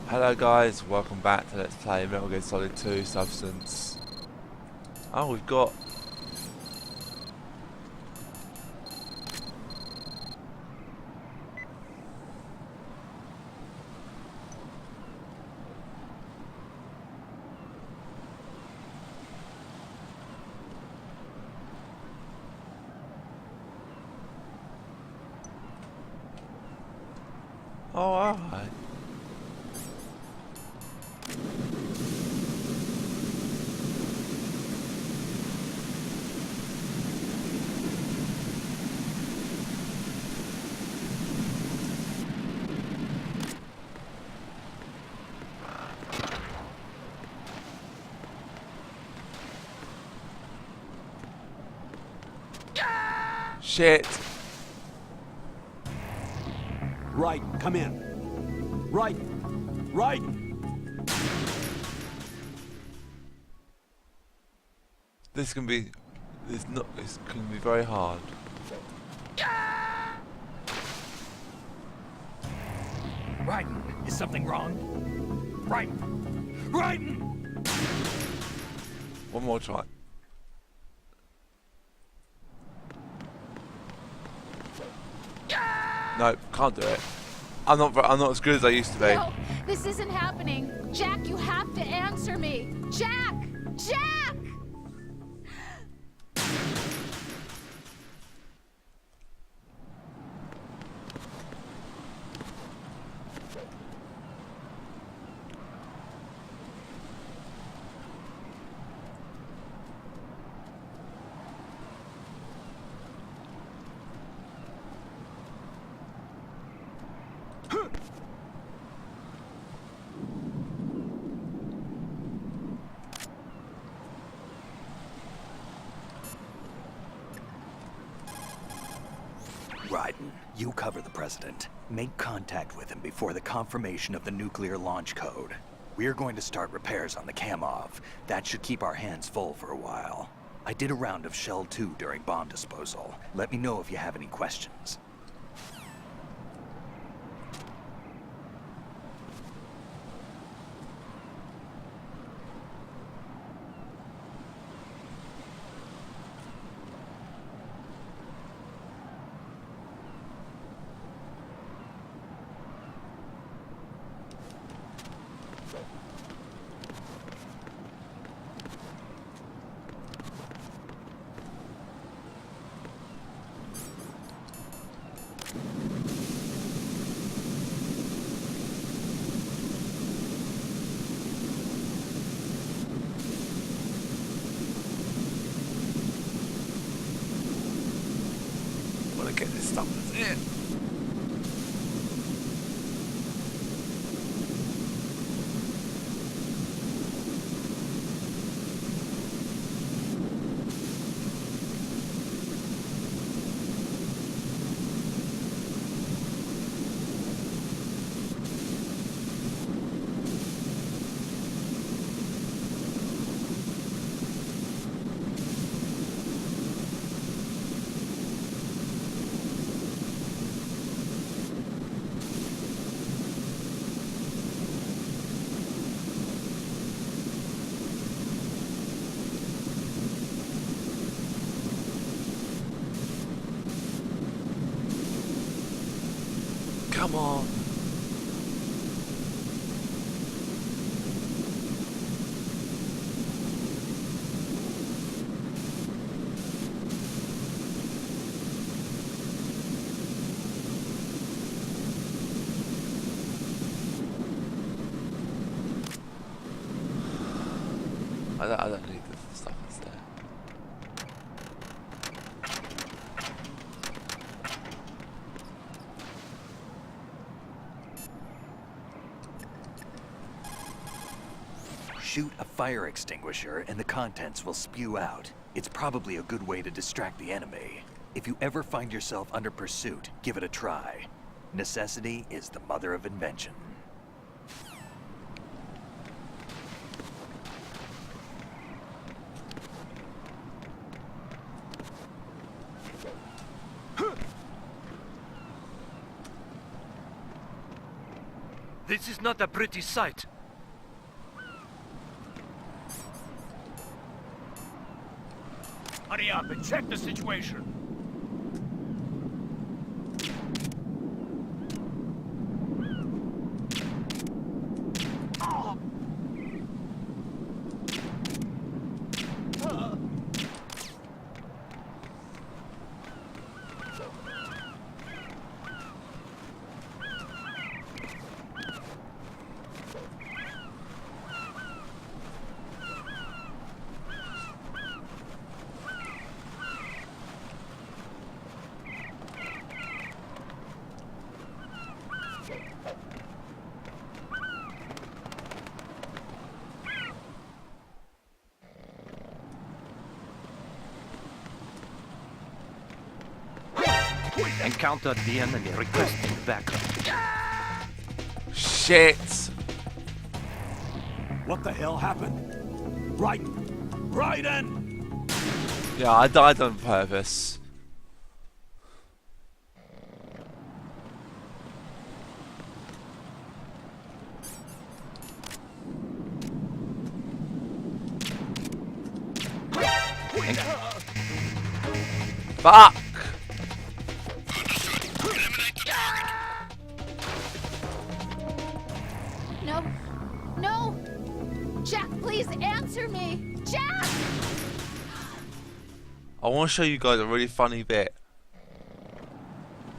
Hello guys, welcome back to Let's Play Metal Gear Solid 2 Substance. Oh, we've got... Oh, alright. Shit! Right, come in. Right, right. This can be... It's can be very hard. Raiden, is something wrong? Raiden! Raiden! One more try. No, can't do it. I'm not as good as I used to be. No, this isn't happening. Jack, you have to answer me. Jack! Jack! Raiden, you cover the President. Make contact with him before the confirmation of the nuclear launch code. We're going to start repairs on the Kamov. That should keep our hands full for a while. I did a round of Shell 2 during bomb disposal. Let me know if you have any questions. I want to get this stuff. That's it. Come on. I don't need the stuff that's there. Shoot a fire extinguisher and the contents will spew out. It's probably a good way to distract the enemy. If you ever find yourself under pursuit, give it a try. Necessity is the mother of invention. The This is not a pretty sight. Hurry up and check the situation. Encountered the enemy requesting backup. Shit! What the hell happened? Raiden! Raiden! Yeah, I died on purpose. Fuck! No. No! Jack, please answer me! Jack! I want to show you guys a really funny bit.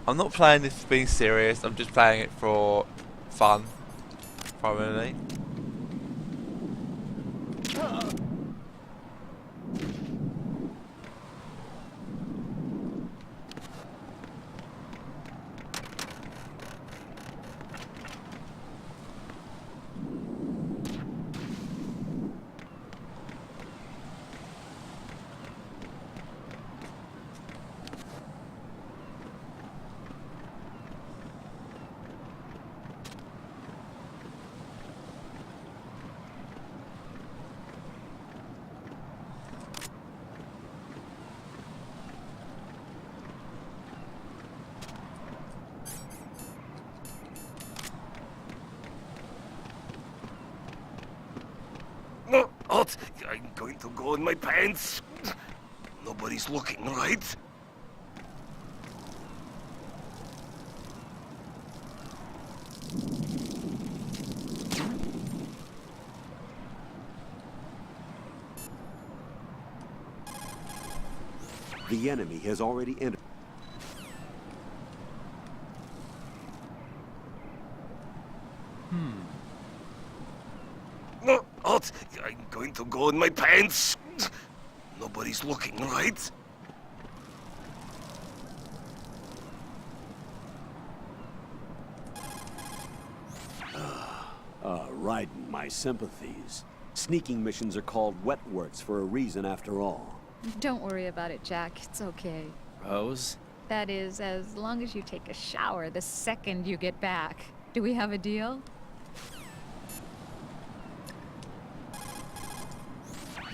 I'm not playing this being serious, I'm just playing it for fun, primarily. No, halt! I'm going to go in my pants. Nobody's looking, right? The enemy has already entered. No, halt! I'm going to go in my pants. Nobody's looking, right? Raiden, my sympathies. Sneaking missions are called wet works for a reason after all. Don't worry about it, Jack. It's okay. Rose? That is, as long as you take a shower the second you get back. Do we have a deal?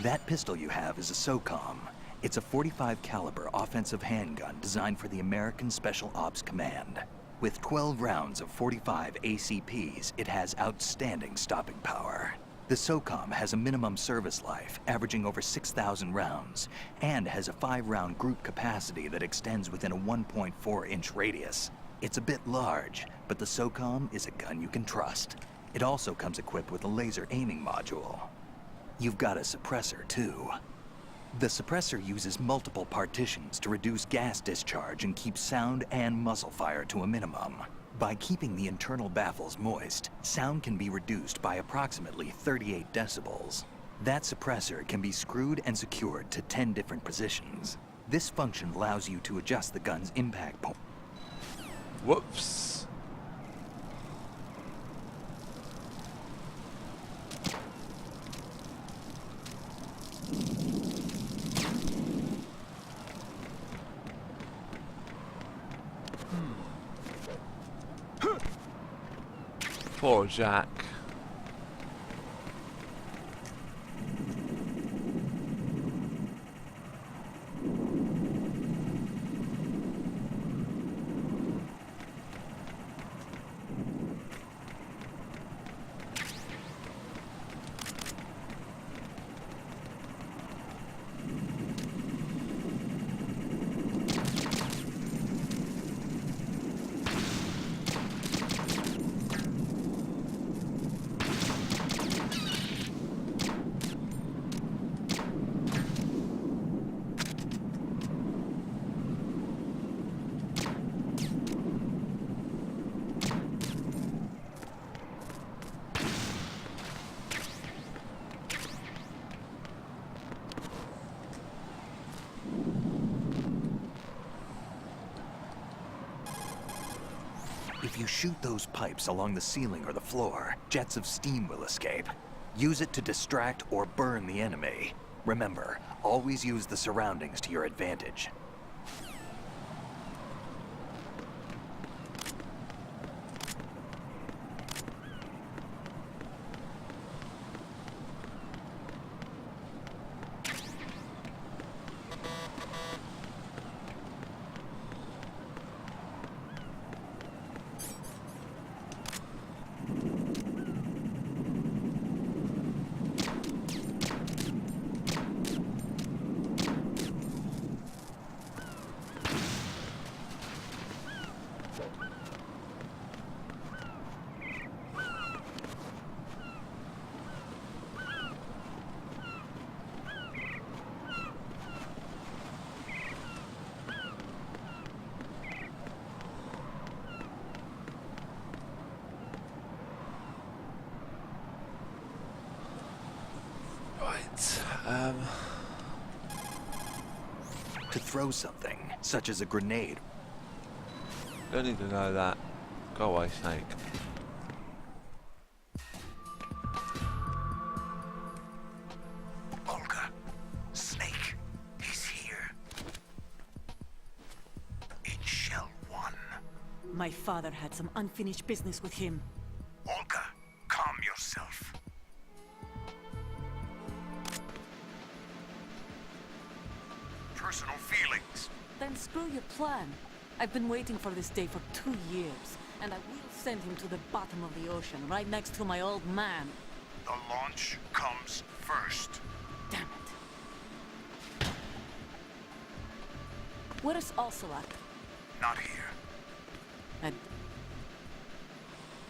That pistol you have is a SOCOM. It's a .45 caliber offensive handgun designed for the American Special Ops Command. With 12 rounds of .45 ACPs, it has outstanding stopping power. The SOCOM has a minimum service life, averaging over 6,000 rounds, and has a 5-round group capacity that extends within a 1.4-inch radius. It's a bit large, but the SOCOM is a gun you can trust. It also comes equipped with a laser aiming module. You've got a suppressor, too. The suppressor uses multiple partitions to reduce gas discharge and keep sound and muzzle fire to a minimum. By keeping the internal baffles moist, sound can be reduced by approximately 38 decibels. That suppressor can be screwed and secured to 10 different positions. This function allows you to adjust the gun's impact point. Whoops. Poor Jack. you shoot those pipes along the ceiling or the floor, jets of steam will escape. Use it to distract or burn the enemy. Remember, always use the surroundings to your advantage. Right. To throw something, such as a grenade. Don't need to know that. Go away, Snake. Olga, Snake, he's here. In Shell 1. My father had some unfinished business with him. Olga, calm yourself. Personal feelings. Then screw your plan. I've been waiting for this day for 2 years, and I will send him to the bottom of the ocean, right next to my old man. The launch comes first. Damn it. Where's Ocelot? Not here. And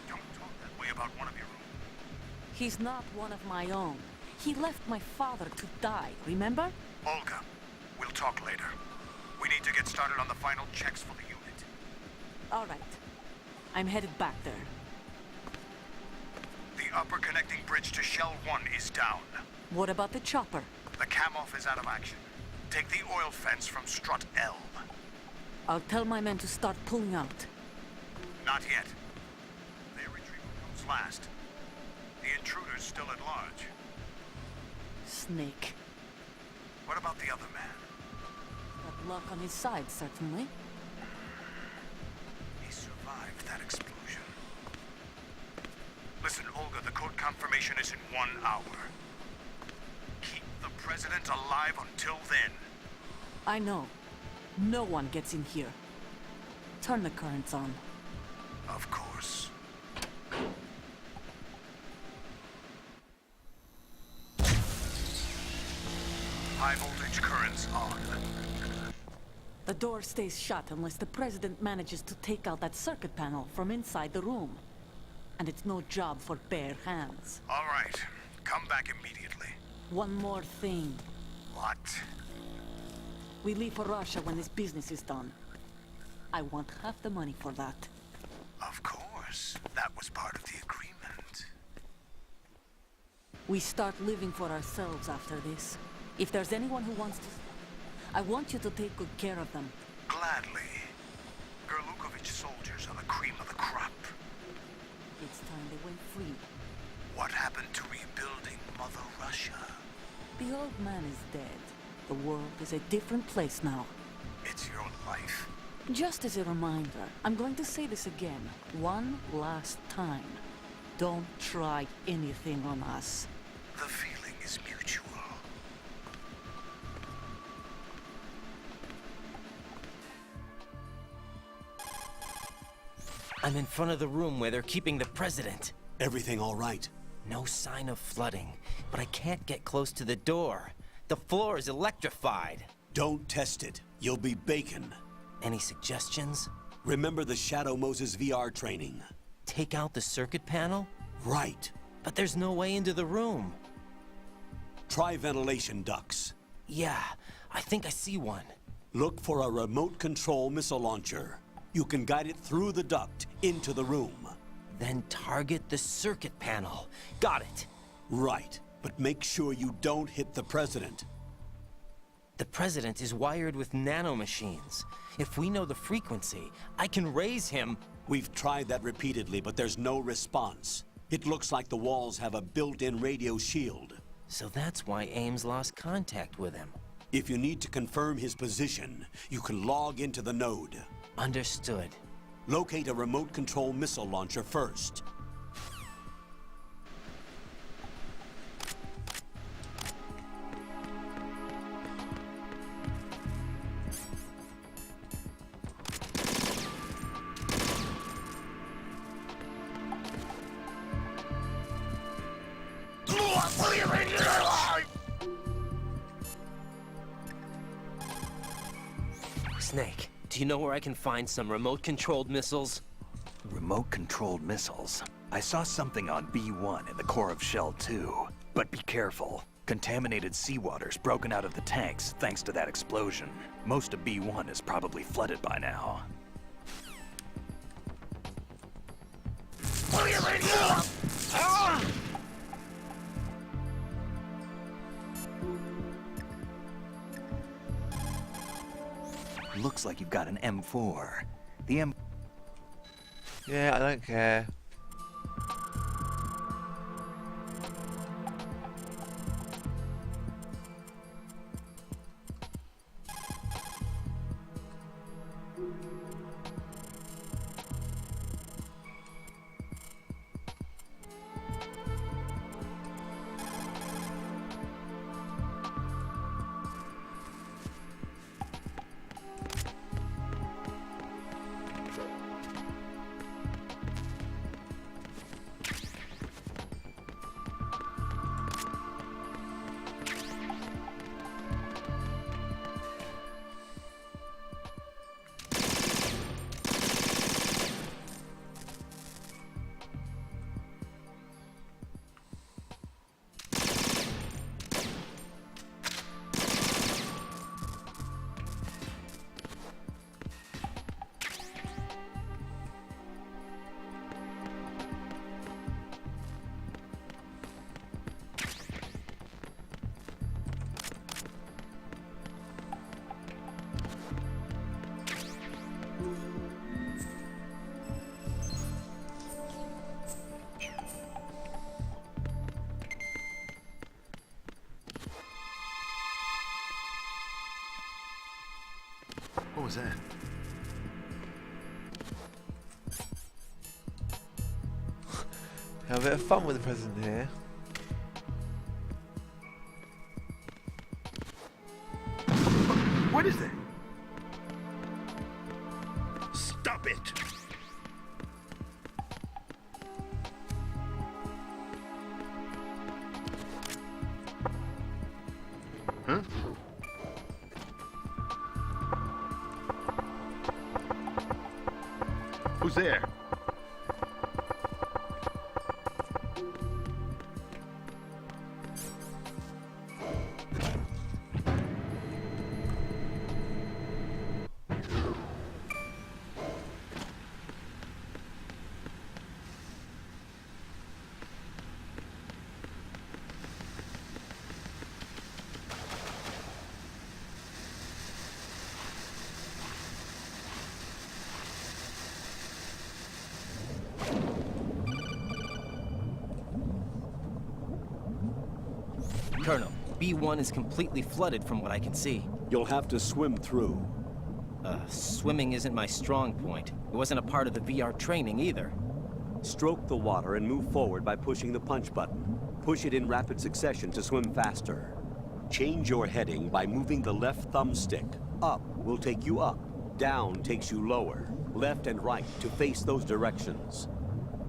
Don't talk that way about one of your own. he's not one of my own. He left my father to die, remember? Olga, we'll talk later. We need to get started on the final checks for the unit. All right. I'm headed back there. The upper connecting bridge to Shell 1 is down. What about the chopper? The cam-off is out of action. Take the oil fence from strut L. I'll tell my men to start pulling out. Not yet. Their retrieval comes last. The intruder's still at large. Snake. What about the other man? Got luck on his side, certainly. He survived that explosion. Listen, Olga, the code confirmation is in 1 hour. Keep the president alive until then. I know. No one gets in here. Turn the currents on. Of course. High voltage currents on. The door stays shut unless the president manages to take out that circuit panel from inside the room. And it's no job for bare hands. All right. Come back immediately. One more thing. What? We leave for Russia when this business is done. I want half the money for that. Of course. That was part of the agreement. We start living for ourselves after this. If there's anyone who wants to... I want you to take good care of them. Gladly. Gerlukovich soldiers are the cream of the crop. It's time they went free. What happened to rebuilding Mother Russia? The old man is dead. The world is a different place now. It's your life. Just as a reminder, I'm going to say this again, one last time. Don't try anything on us. The feeling is mutual. I'm in front of the room where they're keeping the president. Everything all right? No sign of flooding, but I can't get close to the door. The floor is electrified. Don't test it. You'll be bacon. Any suggestions? Remember the Shadow Moses VR training? Take out the circuit panel? Right. But there's no way into the room. Try ventilation ducts. Yeah, I think I see one. Look for a remote control missile launcher. You can guide it through the duct into the room. Then target the circuit panel. Got it. Right. But make sure you don't hit the president. The president is wired with nanomachines. If we know the frequency, I can raise him. We've tried that repeatedly, but there's no response. It looks like the walls have a built-in radio shield. So that's why Ames lost contact with him. If you need to confirm his position, you can log into the node. Understood. Locate a remote control missile launcher first. Snake, do you know where I can find some remote-controlled missiles? Remote-controlled missiles. I saw something on B1 in the core of Shell 2. But be careful. Contaminated seawater's broken out of the tanks thanks to that explosion. Most of B1 is probably flooded by now. Looks like you've got an M4. The M... Yeah, I don't care. What was that? Have a bit of fun with the president here. What is that? Stop it! Huh? Who's there? Colonel, B1 is completely flooded from what I can see. You'll have to swim through. Swimming isn't my strong point. It wasn't a part of the VR training either. Stroke the water and move forward by pushing the punch button. Push it in rapid succession to swim faster. Change your heading by moving the left thumbstick. Up will take you up. Down takes you lower. Left and right to face those directions.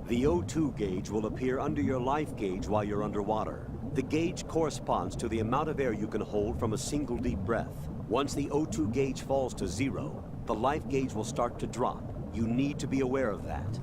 The O2 gauge will appear under your life gauge while you're underwater. The gauge corresponds to the amount of air you can hold from a single deep breath. Once the O2 gauge falls to 0, the life gauge will start to drop. You need to be aware of that.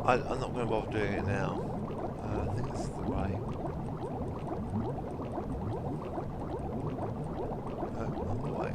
I'm not going to bother doing it now. I think this is the way. No, not the way.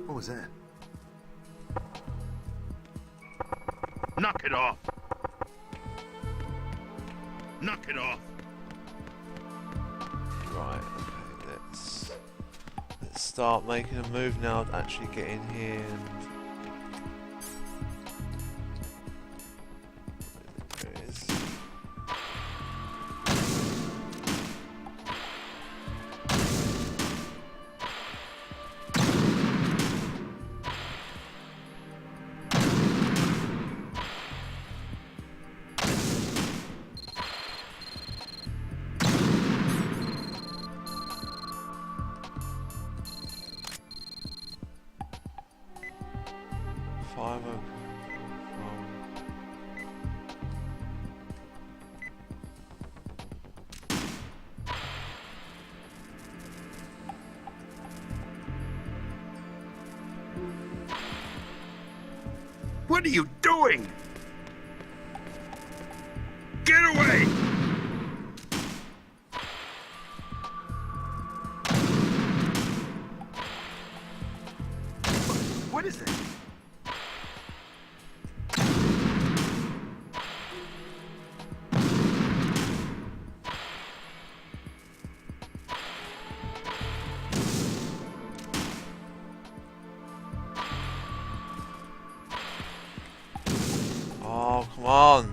What was that? Knock it off! Knock it off! Right, okay, let's start making a move now to actually get in here and there it is. Five What are you doing? Get away! What is it? Oh, come on.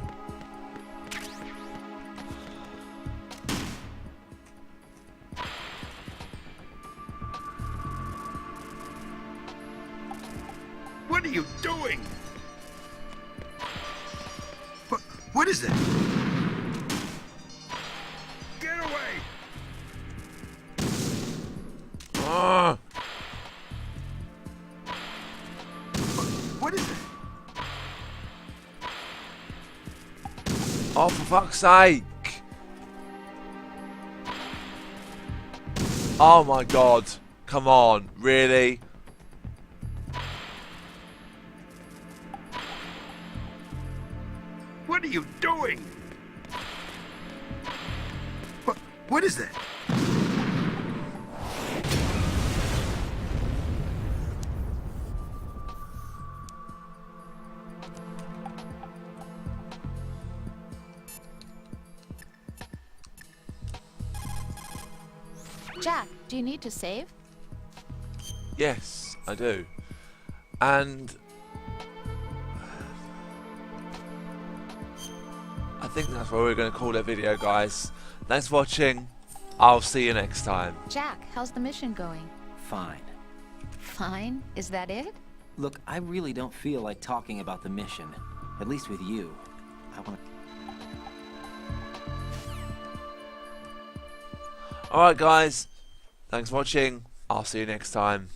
What are you doing? What is it? Get away! Ah. What is it? Oh, for fuck's sake. Oh my god. Come on, really? What are you doing? What is that? Jack, do you need to save? Yes, I do. And I think that's where we're going to call that video, guys. Thanks for watching. I'll see you next time. Jack, how's the mission going? Fine. Fine? Is that it? Look, I really don't feel like talking about the mission. At least with you. I want to... Alright guys, thanks for watching. I'll see you next time.